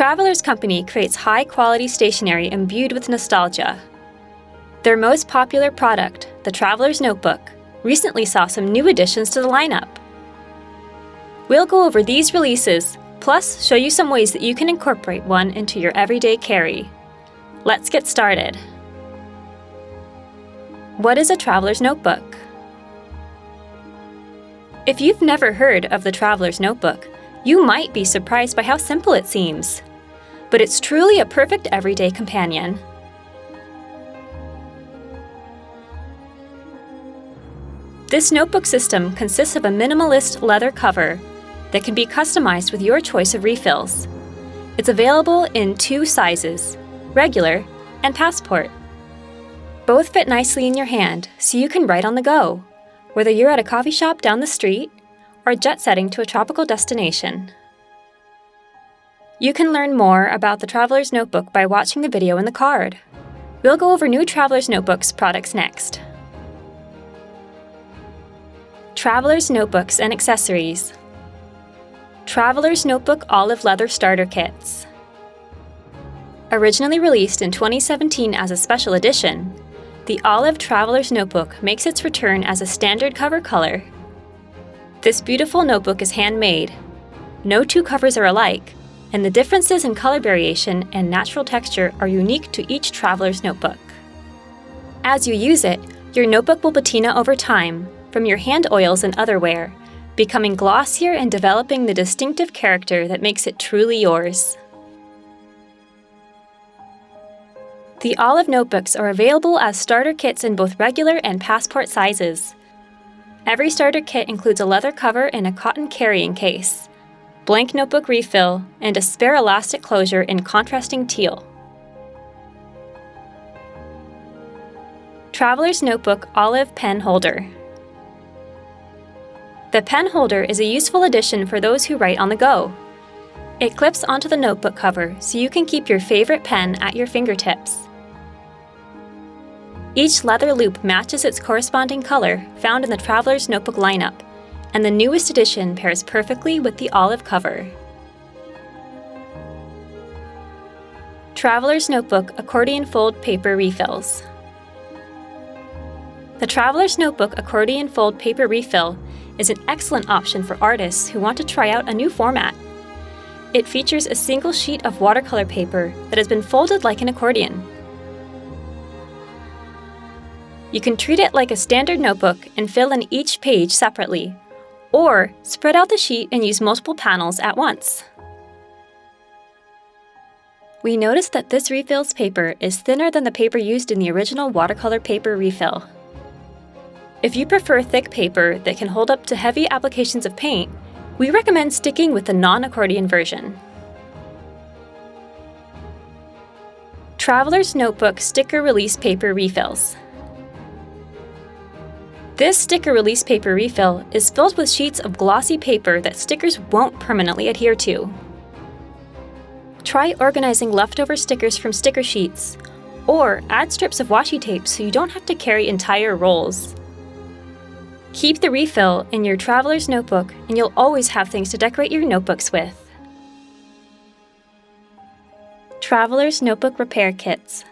Traveler's Company creates high-quality stationery imbued with nostalgia. Their most popular product, the Traveler's Notebook, recently saw some new additions to the lineup. We'll go over these releases, plus show you some ways that you can incorporate one into your everyday carry. Let's get started. What is a Traveler's Notebook? If you've never heard of the Traveler's Notebook, you might be surprised by how simple it seems. But it's truly a perfect everyday companion. This notebook system consists of a minimalist leather cover that can be customized with your choice of refills. It's available in 2 sizes, regular and passport. Both fit nicely in your hand, so you can write on the go, whether you're at a coffee shop down the street or jet-setting to a tropical destination. You can learn more about the Traveler's Notebook by watching the video in the card. We'll go over new Traveler's Notebooks products next. Traveler's Notebooks and Accessories. Traveler's Notebook Olive Leather Starter Kits. Originally released in 2017 as a special edition, the Olive Traveler's Notebook makes its return as a standard cover color. This beautiful notebook is handmade. No 2 covers are alike, and the differences in color variation and natural texture are unique to each Traveler's Notebook. As you use it, your notebook will patina over time, from your hand oils and other wear, becoming glossier and developing the distinctive character that makes it truly yours. The Olive notebooks are available as starter kits in both regular and passport sizes. Every starter kit includes a leather cover and a cotton carrying case, blank notebook refill, and a spare elastic closure in contrasting teal. Traveler's Notebook Olive Pen Holder. The pen holder is a useful addition for those who write on the go. It clips onto the notebook cover so you can keep your favorite pen at your fingertips. Each leather loop matches its corresponding color found in the Traveler's Notebook lineup, and the newest edition pairs perfectly with the olive cover. Traveler's Notebook Accordion Fold Paper Refills. The Traveler's Notebook Accordion Fold Paper Refill is an excellent option for artists who want to try out a new format. It features a single sheet of watercolor paper that has been folded like an accordion. You can treat it like a standard notebook and fill in each page separately, or spread out the sheet and use multiple panels at once. We noticed that this refill's paper is thinner than the paper used in the original watercolor paper refill. If you prefer thick paper that can hold up to heavy applications of paint, we recommend sticking with the non-accordion version. Traveler's Notebook Sticker Release Paper Refills. This sticker release paper refill is filled with sheets of glossy paper that stickers won't permanently adhere to. Try organizing leftover stickers from sticker sheets, or add strips of washi tape so you don't have to carry entire rolls. Keep the refill in your Traveler's Notebook and you'll always have things to decorate your notebooks with. Traveler's Notebook Repair Kits.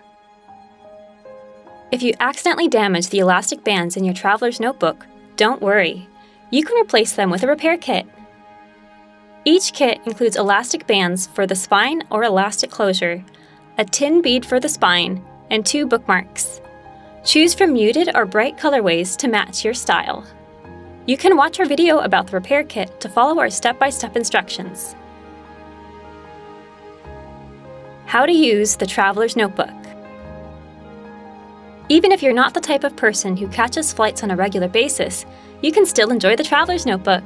If you accidentally damage the elastic bands in your Traveler's Notebook, don't worry. You can replace them with a repair kit. Each kit includes elastic bands for the spine or elastic closure, a tin bead for the spine, and 2 bookmarks. Choose from muted or bright colorways to match your style. You can watch our video about the repair kit to follow our step-by-step instructions. How to use the Traveler's Notebook. Even if you're not the type of person who catches flights on a regular basis, you can still enjoy the Traveler's Notebook.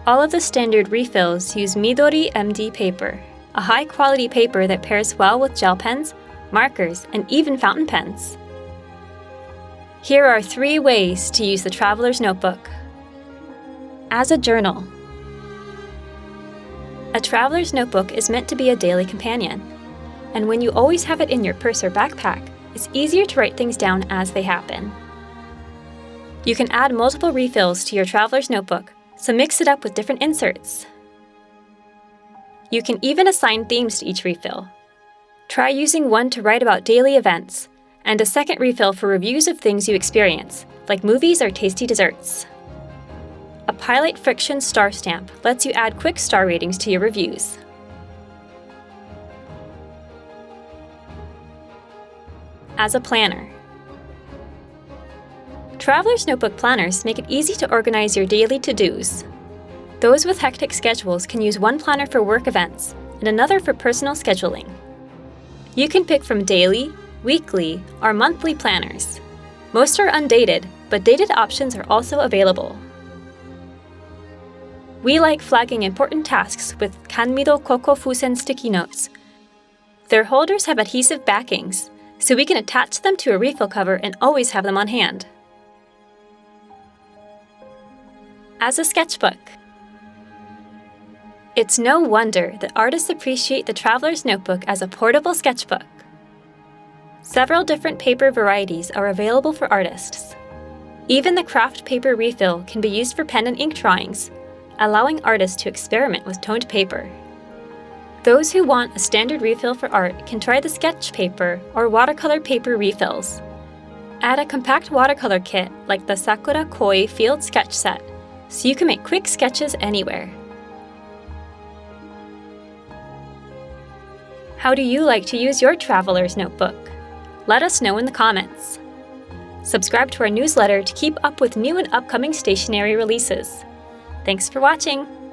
All of the standard refills use Midori MD paper, a high-quality paper that pairs well with gel pens, markers, and even fountain pens. Here are 3 ways to use the Traveler's Notebook. As a journal. A Traveler's Notebook is meant to be a daily companion, and when you always have it in your purse or backpack, it's easier to write things down as they happen. You can add multiple refills to your Traveler's Notebook, so mix it up with different inserts. You can even assign themes to each refill. Try using one to write about daily events, and a second refill for reviews of things you experience, like movies or tasty desserts. A Pilot Friction star stamp lets you add quick star ratings to your reviews. As a planner. Traveler's Notebook planners make it easy to organize your daily to-dos. Those with hectic schedules can use one planner for work events and another for personal scheduling. You can pick from daily, weekly, or monthly planners. Most are undated, but dated options are also available. We like flagging important tasks with Kanmido Koko Fusen sticky notes. Their holders have adhesive backings, so we can attach them to a refill cover and always have them on hand. As a sketchbook. It's no wonder that artists appreciate the Traveler's Notebook as a portable sketchbook. Several different paper varieties are available for artists. Even the craft paper refill can be used for pen and ink drawings, allowing artists to experiment with toned paper. Those who want a standard refill for art can try the sketch paper or watercolor paper refills. Add a compact watercolor kit like the Sakura Koi Field Sketch Set, so you can make quick sketches anywhere. How do you like to use your Traveler's Notebook? Let us know in the comments. Subscribe to our newsletter to keep up with new and upcoming stationery releases. Thanks for watching!